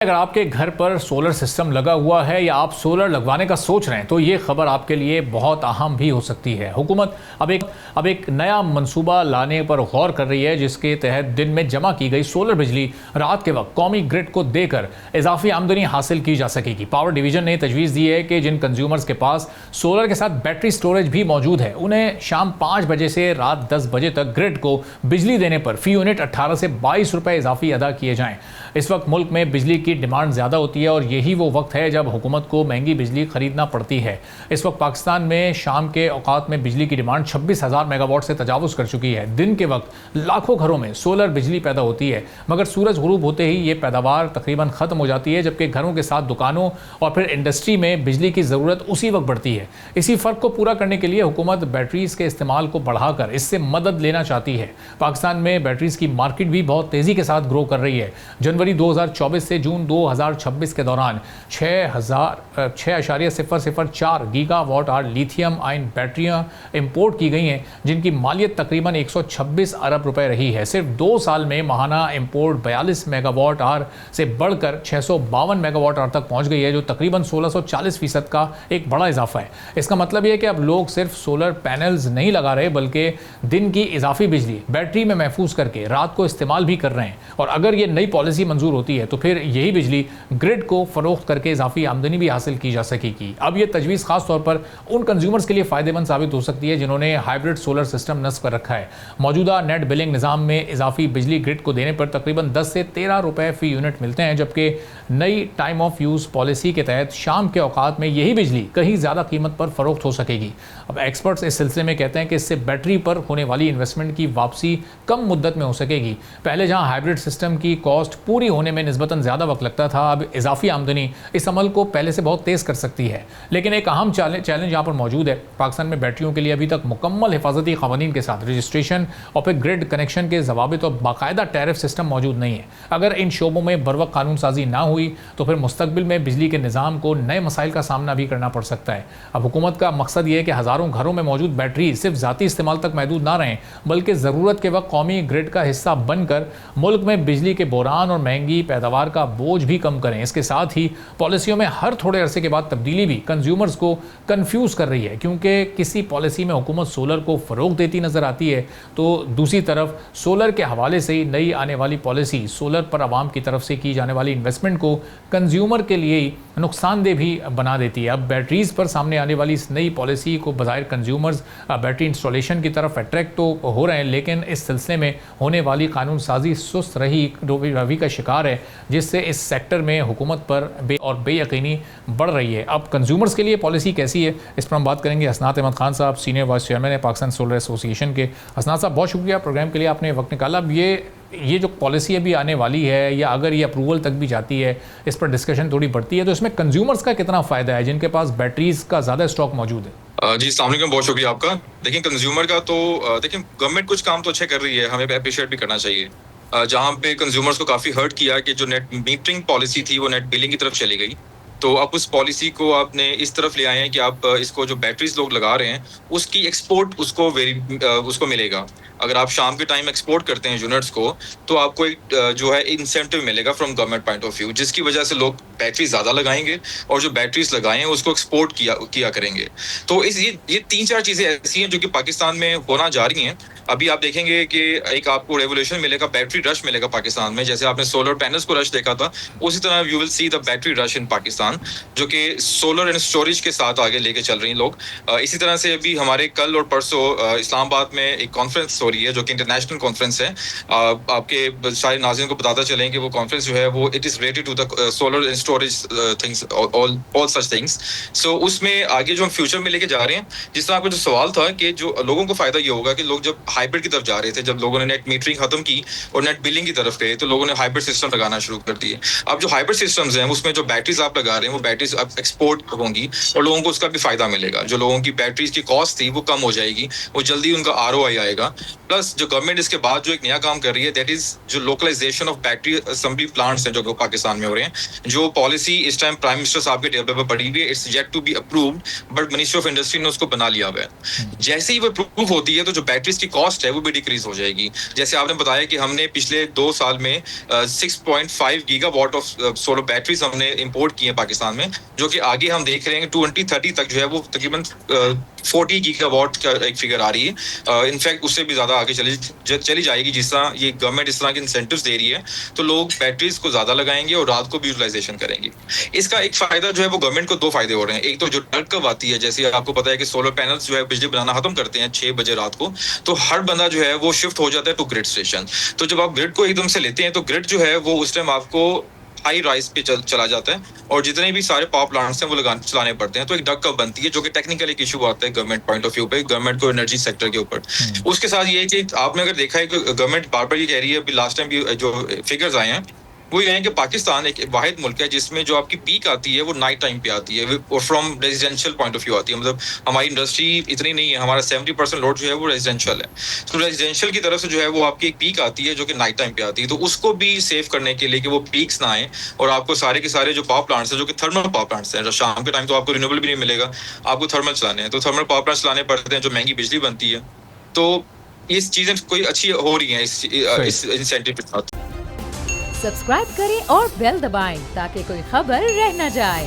अगर आपके घर पर सोलर सिस्टम लगा हुआ है या आप सोलर लगवाने का सोच रहे हैं तो ये खबर आपके लिए बहुत अहम भी हो सकती है। हुकूमत अब एक नया मंसूबा लाने पर गौर कर रही है, जिसके तहत दिन में जमा की गई सोलर बिजली रात के वक्त कौमी ग्रिड को देकर इजाफी आमदनी हासिल की जा सकेगी। पावर डिवीजन ने तजवीज़ दी है कि जिन कंज्यूमर्स के पास सोलर के साथ बैटरी स्टोरेज भी मौजूद है, उन्हें शाम 5 बजे से रात 10 बजे तक ग्रिड को बिजली देने पर फी यूनिट 18 से 22 रुपए इजाफी अदा किए जाएं। इस वक्त मुल्क में बिजली की डिमांड ज़्यादा होती है और यही वो वक्त है जब हुकूमत को महंगी बिजली खरीदना पड़ती है। इस वक्त पाकिस्तान में शाम के औकात में बिजली की डिमांड 26,000 मेगावाट से तजावुज़ कर चुकी है। दिन के वक्त लाखों घरों में सोलर बिजली पैदा होती है, मगर सूरज गुरूब होते ही ये पैदावार तकरीबन ख़त्म हो जाती है, जबकि घरों के साथ दुकानों और फिर इंडस्ट्री में बिजली की ज़रूरत उसी वक्त बढ़ती है। इसी फ़र्क को पूरा करने के लिए हुकूमत बैटरीज़ के इस्तेमाल को बढ़ाकर इससे मदद लेना चाहती है। पाकिस्तान में बैटरीज़ की मार्केट भी बहुत तेज़ी के साथ ग्रो कर रही है। जनवरी 2024 से जून 2026 के दौरान 6.004 गीगावाट आवर लिथियम आयन बैटरियां इंपोर्ट की गई हैं, जिनकी मालियत तकरीबन 126 अरब रुपए रही है। सिर्फ 2 साल में माहाना इंपोर्ट 42 मेगावाट आवर से बढ़कर 652 मेगावाट आवर तक पहुंच गई है, जो तकरीबन 1640% का एक बड़ा इजाफा है। इसका मतलब यह है कि अब लोग सिर्फ सोलर पैनल्स नहीं लगा रहे, बल्कि दिन की इजाफी बिजली बैटरी में महफूज करके रात को इस्तेमाल भी कर रहे हैं। और अगर ये नई पॉलिसी मंजूर होती है तो फिर यही बिजली ग्रिड को फरोख्त करके इजाफी आमदनी भी हासिल की जा सकेगी। अब यह तजवीज़ खास तौर पर उन कंज्यूमर्स के लिए फ़ायदेमंद साबित हो सकती है जिन्होंने हाइब्रिड सोलर सिस्टम नस्ब कर रखा है। मौजूदा नेट बिलिंग निज़ाम में इजाफी बिजली ग्रिड को देने पर तकरीबन 10 से 13 रुपए फी यूनिट मिलते हैं, जबकि नई टाइम ऑफ यूज़ पॉलिसी के तहत शाम के औकात में यही बिजली कहीं ज़्यादा कीमत पर फरोख्त हो सकेगी। अब एक्सपर्ट्स इस सिलसिले में कहते हैं कि इससे बैटरी पर होने वाली इन्वेस्टमेंट की वापसी कम मुद्दत में हो सकेगी। पहले जहां हाइब्रिड सिस्टम की कॉस्ट पूरी होने में निस्बतन ज़्यादा वक्त लगता था, अब इजाफी आमदनी इस अमल को पहले से बहुत तेज़ कर सकती है। लेकिन एक अहम चैलेंज यहाँ पर मौजूद है। पाकिस्तान में बैटरियों के लिए अभी तक मुकम्मल हिफाजती क़वानीन के साथ रजिस्ट्रेशन और फिर ग्रिड कनेक्शन के ज़वाबित और बाकायदा टैरिफ सिस्टम मौजूद नहीं है। अगर इन शोबों में बरवक्त कानून साजी ना हुई तो फिर मुस्तकबिल में बिजली के निज़ाम को नए मसाइल का सामना भी करना पड़ सकता है। अब हुकूमत का मकसद ये है कि हज़ारों घरों में मौजूद बैटरी सिर्फ ज़ाती इस्तेमाल तक महदूद ना रहें, बल्कि ज़रूरत के वक्त कौमी ग्रिड का हिस्सा बनकर मुल्क में बिजली के बहरान और महंगी पैदावार का बोझ भी कम करें। इसके साथ ही पॉलिसियों में हर थोड़े अरसे के बाद तब्दीली भी कंज्यूमर्स को कंफ्यूज कर रही है, क्योंकि किसी पॉलिसी में हुकूमत सोलर को फ़रोग देती नज़र आती है तो दूसरी तरफ सोलर के हवाले से ही नई आने वाली पॉलिसी सोलर पर आवाम की तरफ से की जाने वाली इन्वेस्टमेंट को कंज्यूमर के लिए ही नुकसानदेह भी बना देती है। अब बैटरीज़ पर सामने आने वाली इस नई पॉलिसी को बज़ाहिर कंज्यूमर्स बैटरी इंस्टॉलेशन की तरफ अट्रैक्ट तो हो रहे हैं, लेकिन इस सिलसिले में होने वाली कानून साजी सुस्त रवि का शिकार है, जिससे इस सेक्टर में हुकूमत पर बेयकीनी बढ़ रही है। अब कंज्यूमर्स के लिए पॉलिसी कैसी है, इस पर हम बात करेंगे। हसनात अहमद खान साहब, सीनियर वाइस चेयरमैन है पाकिस्तान सोलर एसोसिएशन के। हसनात साहब, बहुत शुक्रिया प्रोग्राम के लिए, आपने वक्त निकाला। अब ये जो पॉलिसी अभी आने वाली है, या अगर ये अप्रूवल तक भी जाती है, इस पर डिस्कशन थोड़ी बढ़ती है, तो इसमें कंज्यूमर्स का कितना फ़ायदा है जिनके पास बैटरीज का ज़्यादा स्टॉक मौजूद है? जी अस्सलाम वालेकुम, बहुत शुक्रिया आपका। देखिए कंज्यूमर का तो देखिए गवर्नमेंट कुछ काम तो अच्छे कर रही है, हमें अप्रिशिएट भी करना चाहिए। जहाँ पे कंज्यूमर्स को काफ़ी हर्ट किया कि जो नेट मीटरिंग पॉलिसी थी वो नेट बिलिंग की तरफ चली गई, तो आप उस पॉलिसी को आपने इस तरफ ले आए हैं कि आप इसको जो बैटरीज लोग लगा रहे हैं उसकी एक्सपोर्ट उसको मिलेगा। अगर आप शाम के टाइम एक्सपोर्ट करते हैं यूनिट्स को तो आपको एक जो है इंसेंटिव मिलेगा from government point of view, जिसकी वजह से लोग बैटरी ज़्यादा लगाएंगे और जो बैटरीज लगाए हैं उसको एक्सपोर्ट किया करेंगे। तो ये 3-4 चीज़ें ऐसी हैं जो कि पाकिस्तान में होना जा रही हैं। अभी आप देखेंगे कि एक आपको रेवोल्यूशन मिलेगा, बैटरी रश मिलेगा पाकिस्तान में। जैसे आपने सोलर पैनल्स को रश देखा था, उसी तरह you will see the battery rush in Pakistan, जो कि सोलर एंड स्टोरेज के साथ आगे लेके चल रही हैं लोग। इसी तरह से अभी हमारे कल और परसों इस्लामाबाद में एक कॉन्फ्रेंस हो रही है जो कि इंटरनेशनल कॉन्फ्रेंस है। आपके सारे नाज़रीन को बताता चलें कि वो कॉन्फ्रेंस जो है वो it is related to the solar and storage things, all such things. So उसमें आगे जो हम फ्यूचर में लेके जा रहे हैं, जिस तरह आपका जो सवाल था कि जो लोगों को फ़ायदा ये होगा कि लोग जब हाइब्रिड की तरफ जा रहे थे, जब लोगों ने नेट मीटरिंग खत्म की और नेट बिलिंग की तरफ गए, तो लोगों ने हाइब्रिड सिस्टम लगाना शुरू कर दिए। अब जो हाइब्रिड सिस्टम्स हैं उसमें जो बैटरीज आप लगा रहे हैं वो बैटरीज अब एक्सपोर्ट होंगी और लोगों को उसका भी फायदा मिलेगा। जो लोगों की बैटरीज की कॉस्ट थी वो कम हो जाएगी, वो जल्दी उनका ROI आएगा। प्लस जो गवर्नमेंट इसके बाद जो एक नया काम कर रही है, दैट इज जो localisation of battery assembly plants हैं जो पाकिस्तान में हो रहे हैं। जो पॉलिसी इस टाइम प्राइम मिनिस्टर साहब के टेबल पर पड़ी हुई है, it's yet to be approved, but ministry of industry ने उसको बना लिया हुआ है। जैसे ही वो अप्रूव होती है तो जो बैटरीज की कॉस्ट है वो भी डिक्रीज हो जाएगी। जैसे आपने बताया कि हमने पिछले 2 साल में 6.5 गीगावाट ऑफ सोलर बैटरीज हमने इंपोर्ट की है पाकिस्तान में, जो कि आगे हम देख रहे हैं 2030 तक जो है वो तकरीबन 40 गीगावाट का एक फिगर आ रही है। इनफैक्ट उससे भी ज्यादा आगे चली जाएगी। जिस तरह ये गवर्नमेंट इस तरह के इंसेंटिव्स दे रही है तो लोग बैटरीज को ज्यादा लगाएंगे और रात को भी यूटिलाइजेशन करेंगे। इसका एक फायदा जो है वो गवर्नमेंट को 2 फायदे हो रहे हैं। एक तो जो डर कब आती है, जैसे आपको पता है कि सोलर पैनल्स जो है बिजली बनाना खत्म करते हैं 6 बजे रात को, तो हर बंदा जो है वो शिफ्ट हो जाता है टू ग्रिड स्टेशन। तो जब आप ग्रिड को एकदम से लेते हैं तो ग्रिड जो है वो उस टाइम आपको हाई राइस पे चला जाता है और जितने भी सारे पावर प्लांट्स हैं वो चलाने पड़ते हैं। तो एक डग कब बनती है, जो कि टेक्निकल एक इशू आता है गवर्नमेंट पॉइंट ऑफ व्यू पे, गवर्नमेंट को एनर्जी सेक्टर के ऊपर। उसके साथ ये है कि आपने अगर देखा है कि गवर्नमेंट बार बार ये कह रही है, अभी लास्ट टाइम भी जो फिगर्स आए हैं वो ये है कि पाकिस्तान एक वाहिद मुल्क है जिसमें जो आपकी पीक आती है वो नाइट टाइम पे आती है और from residential point of view आती है। मतलब हमारी इंडस्ट्री इतनी नहीं है, हमारा 70% लोड जो है वो रेजिडेंशियल है। तो रेजिडेंशियल की तरफ से जो है वो आपकी एक पीक आती है जो कि नाइट टाइम पे आती है। तो उसको भी सेव करने के लिए कि वो पीक्स ना आए और आपको सारे के सारे जो पावर प्लांट्स हैं जो कि थर्मल पावर प्लांट्स हैं, शाम के टाइम तो आपको रिन्यूएबल भी नहीं मिलेगा, आपको थर्मल चलाने हैं, तो थर्मल पावर प्लांट्स चलाने पड़ते हैं जो महंगी बिजली बनती है। तो ये चीजें कोई अच्छी हो रही हैं इस इंसेंटिव के साथ। सब्सक्राइब करें और बेल दबाएं ताकि कोई खबर रह न जाए।